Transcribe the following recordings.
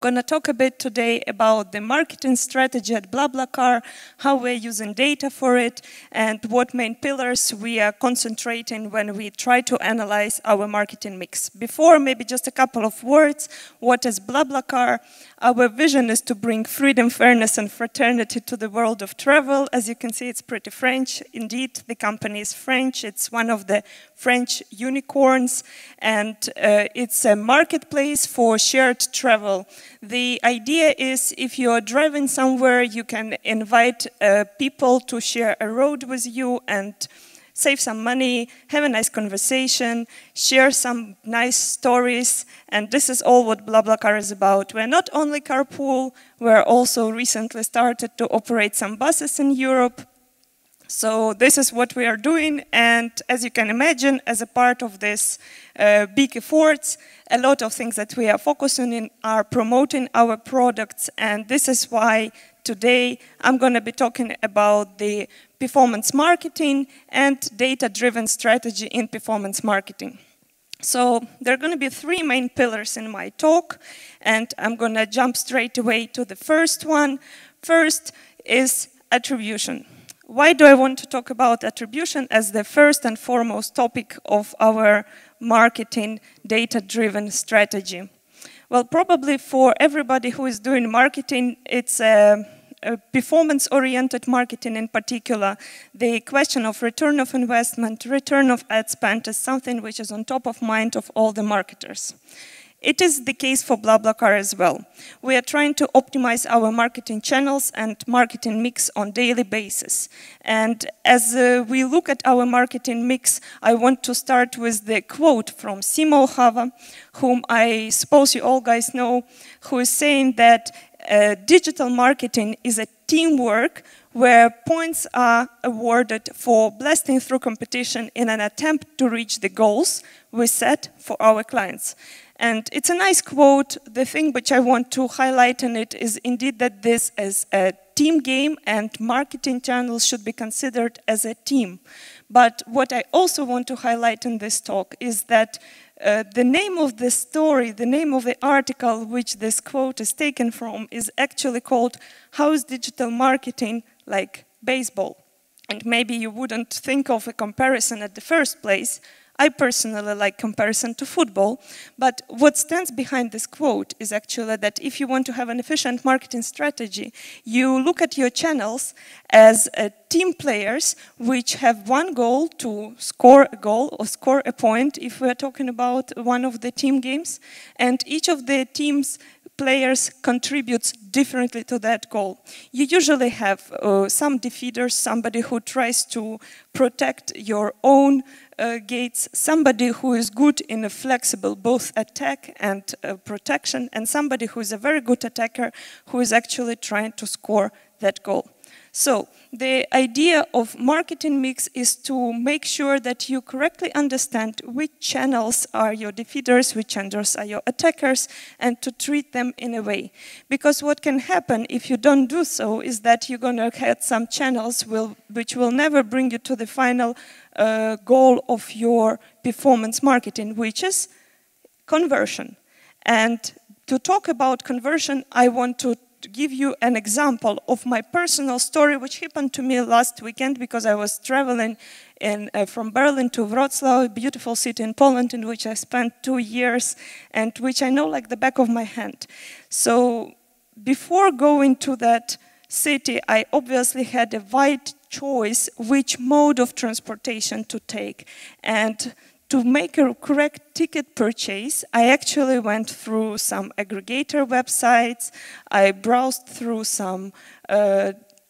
going to talk a bit today about the marketing strategy at BlaBlaCar, how we're using data for it, and what main pillars we are concentrating when we try to analyze our marketing mix. Before, maybe just a couple of words. What is BlaBlaCar? Our vision is to bring freedom, fairness, and fraternity to the world of travel. As you can see, it's pretty French. Indeed, the company is French. It's one of the French unicorns, and it's a marketplace for shared travel. The idea is if you are driving somewhere, you can invite people to share a road with you and save some money, have a nice conversation, share some nice stories, and this is all what BlaBlaCar is about. We're not only carpool, we're also recently started to operate some buses in Europe. So this is what we are doing, and as you can imagine, as a part of this big efforts, a lot of things that we are focusing on are promoting our products, and this is why today I'm going to be talking about the performance marketing and data-driven strategy in performance marketing. So there are going to be three main pillars in my talk, and I'm going to jump straight away to the first one. First is attribution. Why do I want to talk about attribution as the first and foremost topic of our marketing data-driven strategy? Well, probably for everybody who is doing marketing, it's a performance-oriented marketing in particular. The question of return of investment, return of ad spend is something which is on top of mind of all the marketers. It is the case for BlaBlaCar as well. We are trying to optimize our marketing channels and marketing mix on a daily basis. And as we look at our marketing mix, I want to start with the quote from Simo Hava, whom I suppose you all guys know, who is saying that digital marketing is a teamwork where points are awarded for blasting through competition in an attempt to reach the goals we set for our clients. And it's a nice quote. The thing which I want to highlight in it is indeed that this is a team game and marketing channels should be considered as a team. But what I also want to highlight in this talk is that the name of the story, the name of the article which this quote is taken from is actually called "How is Digital Marketing Like Baseball?" And maybe you wouldn't think of a comparison at the first place. I personally like comparison to football, but what stands behind this quote is actually that if you want to have an efficient marketing strategy, you look at your channels as team players which have one goal, to score a goal or score a point if we're talking about one of the team games, and each of the teams players contributes differently to that goal. You usually have some defeaters, somebody who tries to protect your own gates, somebody who is good in a flexible both attack and protection, and somebody who is a very good attacker who is actually trying to score that goal. So the idea of marketing mix is to make sure that you correctly understand which channels are your defeaters, which channels are your attackers, and to treat them in a way. Because what can happen if you don't do so is that you're going to have some channels which will never bring you to the final goal of your performance marketing, which is conversion. And to talk about conversion, I want to give you an example of my personal story, which happened to me last weekend because I was traveling from Berlin to Wrocław, a beautiful city in Poland in which I spent 2 years and which I know like the back of my hand. So before going to that city, I obviously had a wide choice which mode of transportation to take. And to make a correct ticket purchase, I actually went through some aggregator websites, I browsed through some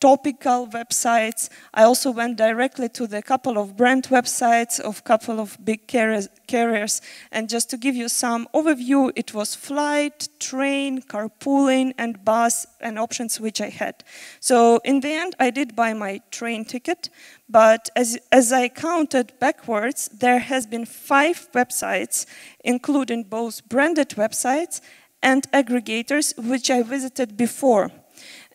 topical websites, I also went directly to the couple of brand websites of couple of big carriers, and just to give you some overview, it was flight, train, carpooling, and bus, and options which I had. So in the end, I did buy my train ticket, but as I counted backwards, there has been 5 websites, including both branded websites and aggregators, which I visited before.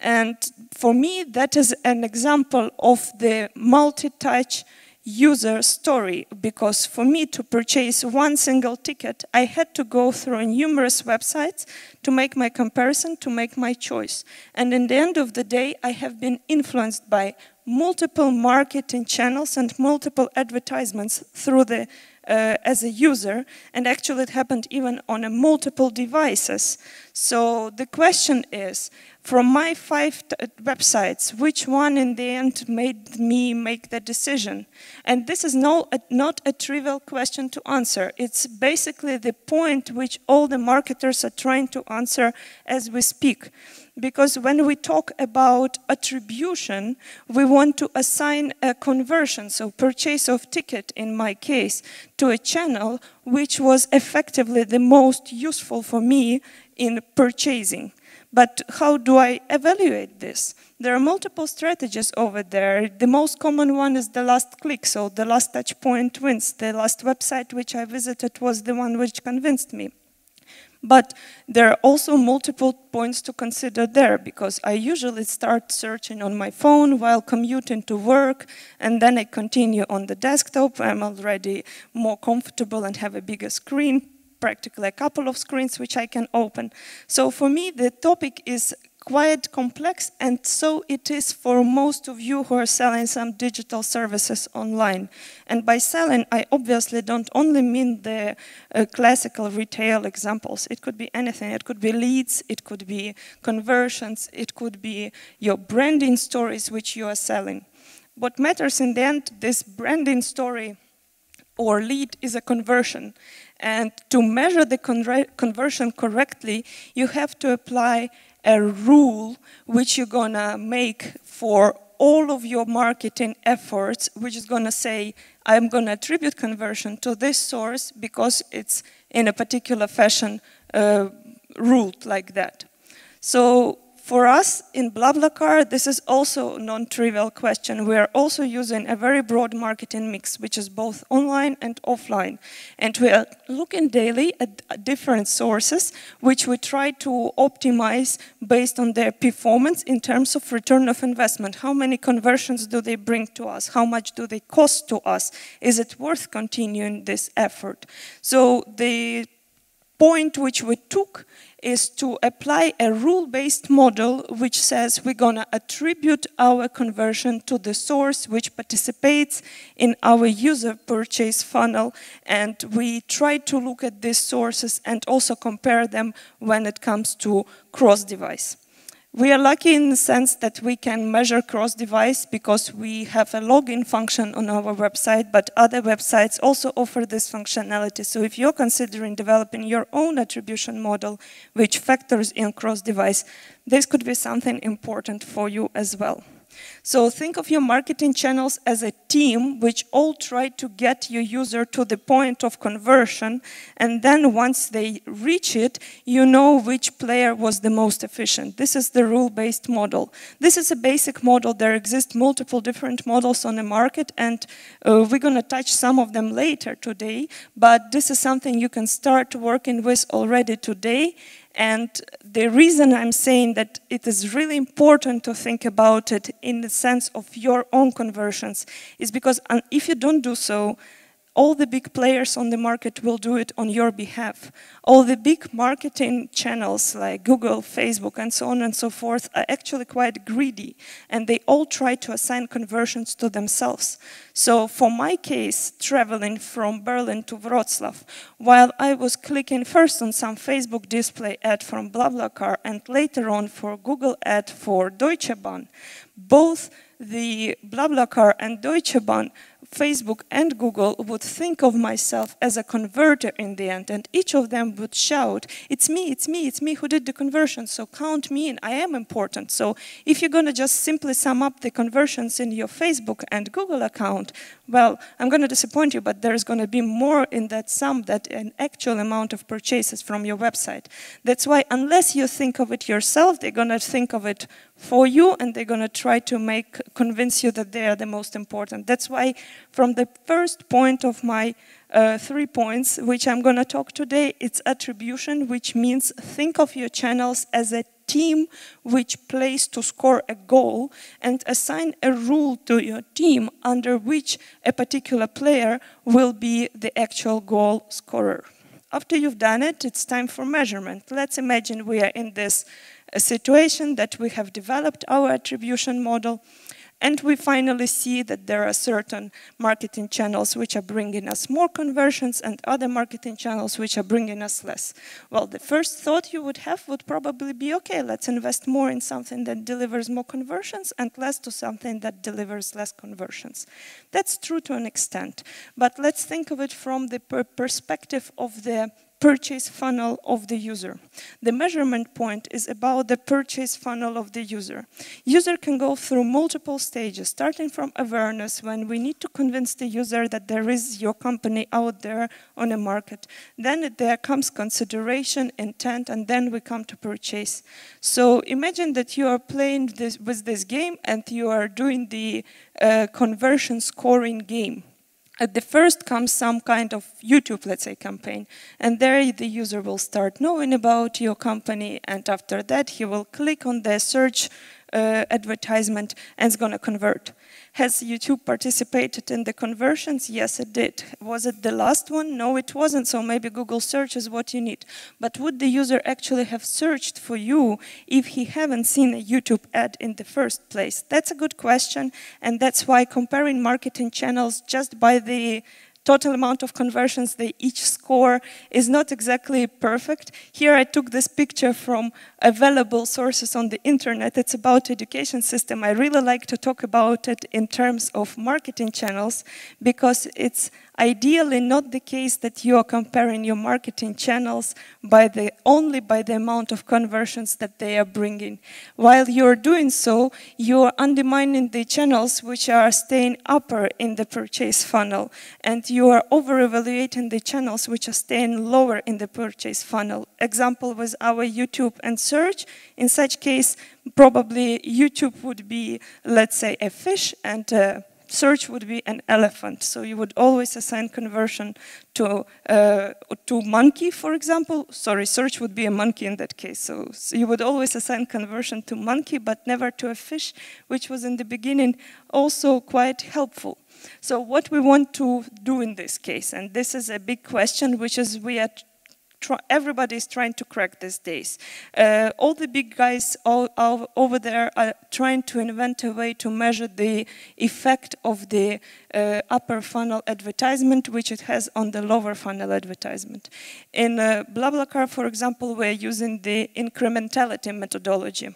And for me, that is an example of the multi-touch user story, because for me to purchase one single ticket, I had to go through numerous websites to make my comparison, to make my choice. And in the end of the day, I have been influenced by multiple marketing channels and multiple advertisements through the as a user, and actually it happened even on multiple devices. So the question is, from my 5 websites, which one in the end made me make the decision? And this is not a trivial question to answer. It's basically the point which all the marketers are trying to answer as we speak. Because when we talk about attribution, we want to assign a conversion, so purchase of ticket in my case, to a channel which was effectively the most useful for me in purchasing. But how do I evaluate this? There are multiple strategies over there. The most common one is the last click, so the last touch point wins. The last website which I visited was the one which convinced me. But there are also multiple points to consider there, because I usually start searching on my phone while commuting to work, and then I continue on the desktop. I'm already more comfortable and have a bigger screen, practically a couple of screens which I can open. So for me, the topic is quite complex, and so it is for most of you who are selling some digital services online. And by selling, I obviously don't only mean the classical retail examples. It could be anything. It could be leads, it could be conversions, it could be your branding stories which you are selling. What matters in the end, this branding story or lead is a conversion. And to measure the conversion correctly, you have to apply a rule which you're gonna make for all of your marketing efforts, which is gonna say, I'm gonna attribute conversion to this source because it's in a particular fashion ruled like that. So for us in BlaBlaCar, this is also a non-trivial question. We are also using a very broad marketing mix, which is both online and offline. And we are looking daily at different sources, which we try to optimize based on their performance in terms of return of investment. How many conversions do they bring to us? How much do they cost to us? Is it worth continuing this effort? So the point which we took is to apply a rule-based model which says we're going to attribute our conversion to the source which participates in our user purchase funnel, and we try to look at these sources and also compare them when it comes to cross-device. We are lucky in the sense that we can measure cross-device because we have a login function on our website, but other websites also offer this functionality. So if you're considering developing your own attribution model which factors in cross-device, this could be something important for you as well. So think of your marketing channels as a team which all try to get your user to the point of conversion, and then once they reach it, you know which player was the most efficient. This is the rule-based model. This is a basic model. There exist multiple different models on the market, and we're going to touch some of them later today, but this is something you can start working with already today. And the reason I'm saying that it is really important to think about it in the sense of your own conversions is because if you don't do so, all the big players on the market will do it on your behalf. All the big marketing channels like Google, Facebook, and so on and so forth are actually quite greedy, and they all try to assign conversions to themselves. So for my case, traveling from Berlin to Wrocław, while I was clicking first on some Facebook display ad from BlaBlaCar and later on for Google ad for Deutsche Bahn, both the BlaBlaCar and Deutsche Bahn, Facebook and Google would think of myself as a converter in the end, and each of them would shout, it's me who did the conversion, so count me in, I am important. So if you're going to just simply sum up the conversions in your Facebook and Google account, well, I'm going to disappoint you, but there's going to be more in that sum than an actual amount of purchases from your website. That's why unless you think of it yourself, they're going to think of it for you, and they're going to try to convince you that they are the most important. That's why from the first point of my 3 points, which I'm going to talk today, it's attribution, which means think of your channels as a team which plays to score a goal, and assign a rule to your team under which a particular player will be the actual goal scorer. After you've done it, it's time for measurement. Let's imagine we are in this situation that we have developed our attribution model, and we finally see that there are certain marketing channels which are bringing us more conversions and other marketing channels which are bringing us less. Well, the first thought you would have would probably be, okay, let's invest more in something that delivers more conversions and less to something that delivers less conversions. That's true to an extent, but let's think of it from the perspective of the purchase funnel of the user. The measurement point is about the purchase funnel of the user. User can go through multiple stages, starting from awareness, when we need to convince the user that there is your company out there on a market. Then there comes consideration, intent, and then we come to purchase. So imagine that you are playing with this game and you are doing the conversion scoring game. At the first comes some kind of YouTube, let's say, campaign, and there the user will start knowing about your company, and after that he will click on the search advertisement and it's going to convert. Has YouTube participated in the conversions? Yes, it did. Was it the last one? No, it wasn't, so maybe Google search is what you need. But would the user actually have searched for you if he haven't seen a YouTube ad in the first place? That's a good question, and that's why comparing marketing channels just by the total amount of conversions they each score is not exactly perfect. Here I took this picture from available sources on the internet. It's about education system. I really like to talk about it in terms of marketing channels because it's ideally not the case that you are comparing your marketing channels only by the amount of conversions that they are bringing. While you're doing so, you're undermining the channels which are staying upper in the purchase funnel, and you are over-evaluating the channels which are staying lower in the purchase funnel. Example was our YouTube and search. In such case, probably YouTube would be, let's say, a fish, and search would be an elephant. So you would always assign conversion to monkey, for example. Sorry, search would be a monkey in that case. So you would always assign conversion to monkey, but never to a fish, which was in the beginning also quite helpful. So what we want to do in this case, and this is a big question, which is everybody is trying to crack these days. All the big guys over there are trying to invent a way to measure the effect of the upper funnel advertisement, which it has on the lower funnel advertisement. In BlaBlaCar, for example, we're using the incrementality methodology.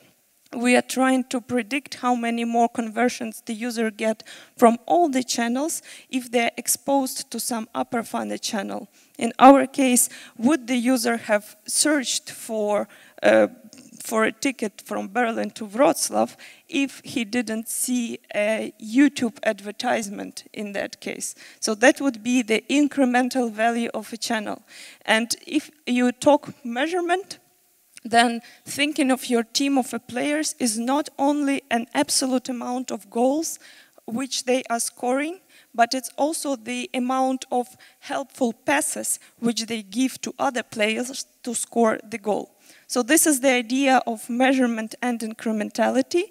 We are trying to predict how many more conversions the user get from all the channels if they're exposed to some upper funnel channel. In our case, would the user have searched for a ticket from Berlin to Wrocław if he didn't see a YouTube advertisement in that case? So that would be the incremental value of a channel. And if you talk measurement, then thinking of your team of players is not only an absolute amount of goals which they are scoring, but it's also the amount of helpful passes which they give to other players to score the goal. So this is the idea of measurement and incrementality,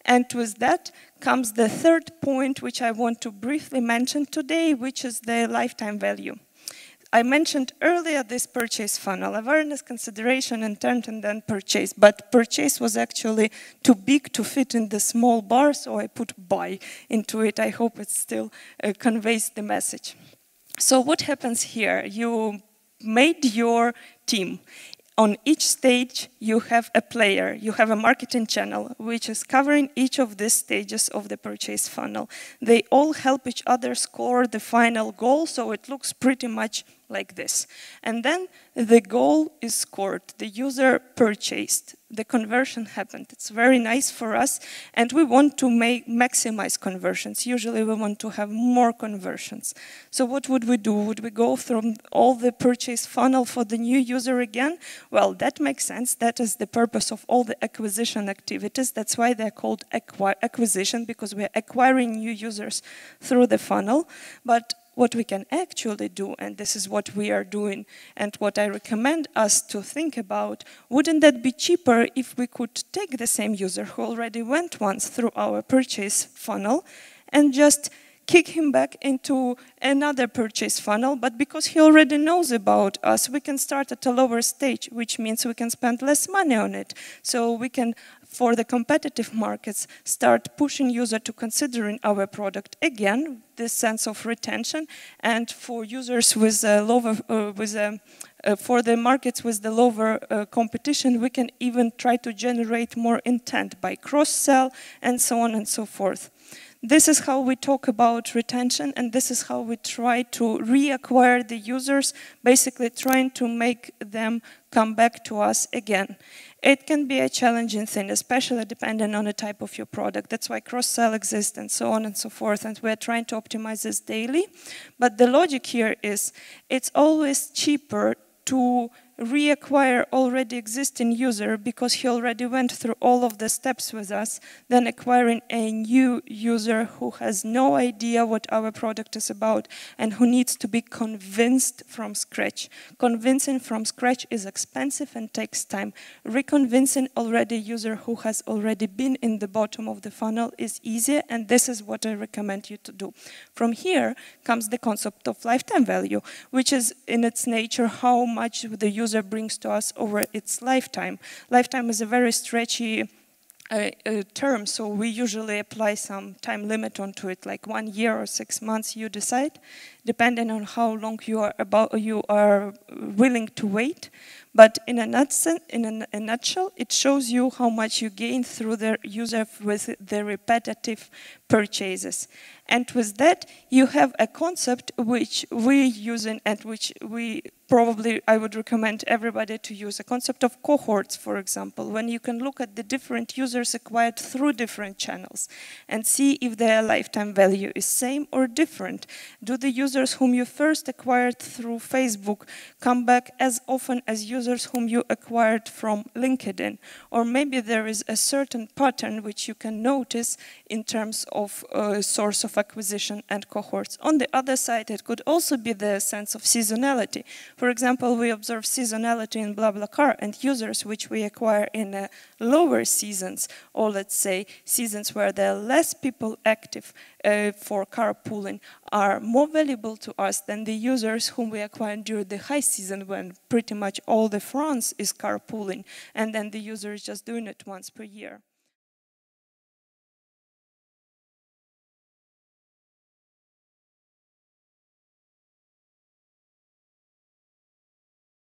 and with that comes the third point which I want to briefly mention today, which is the lifetime value. I mentioned earlier this purchase funnel, awareness, consideration, intent, and then purchase. But purchase was actually too big to fit in the small bar, so I put buy into it. I hope it still conveys the message. So what happens here? You made your team. On each stage, you have a player, you have a marketing channel, which is covering each of these stages of the purchase funnel. They all help each other score the final goal, so it looks pretty much like this. And then the goal is scored, the user purchased, the conversion happened. It's very nice for us, and we want to maximize conversions. Usually we want to have more conversions. So what would we do? Would we go through all the purchase funnel for the new user again? Well, that makes sense. That is the purpose of all the acquisition activities. That's why they're called acquisition, because we're acquiring new users through the funnel. But what we can actually do, and this is what we are doing and what I recommend us to think about, wouldn't that be cheaper if we could take the same user who already went once through our purchase funnel and just kick him back into another purchase funnel, but because he already knows about us, we can start at a lower stage, which means we can spend less money on it. So we can, for the competitive markets, start pushing user to considering our product again, this sense of retention, and for users with a lower, for the markets with the lower competition, we can even try to generate more intent by cross-sell and so on and so forth. This is how we talk about retention, and this is how we try to reacquire the users, basically trying to make them come back to us again. It can be a challenging thing, especially depending on the type of your product. That's why cross-sell exists and so on and so forth, and we're trying to optimize this daily. But the logic here is it's always cheaper to reacquire already existing user because he already went through all of the steps with us than acquiring a new user who has no idea what our product is about and who needs to be convinced from scratch. Convincing from scratch is expensive and takes time. Reconvincing already user who has already been in the bottom of the funnel is easier, and this is what I recommend you to do. From here comes the concept of lifetime value, which is in its nature how much the user brings to us over its lifetime. Lifetime is a very stretchy term, so we usually apply some time limit onto it, like 1 year or 6 months, you decide, depending on how long you are willing to wait. But in a nutshell, it shows you how much you gain through the user with the repetitive purchases. And with that, you have a concept which we're using and which I would recommend everybody to use, a concept of cohorts, for example, when you can look at the different users acquired through different channels and see if their lifetime value is same or different. Do the users whom you first acquired through Facebook come back as often as users whom you acquired from LinkedIn? Or maybe there is a certain pattern which you can notice in terms of source of acquisition and cohorts. On the other side, it could also be the sense of seasonality. For example, we observe seasonality in BlaBlaCar, and users which we acquire in lower seasons, or let's say seasons where there are less people active for carpooling, are more valuable to us than the users whom we acquire during the high season when pretty much all the France is carpooling, and then the user is just doing it once per year.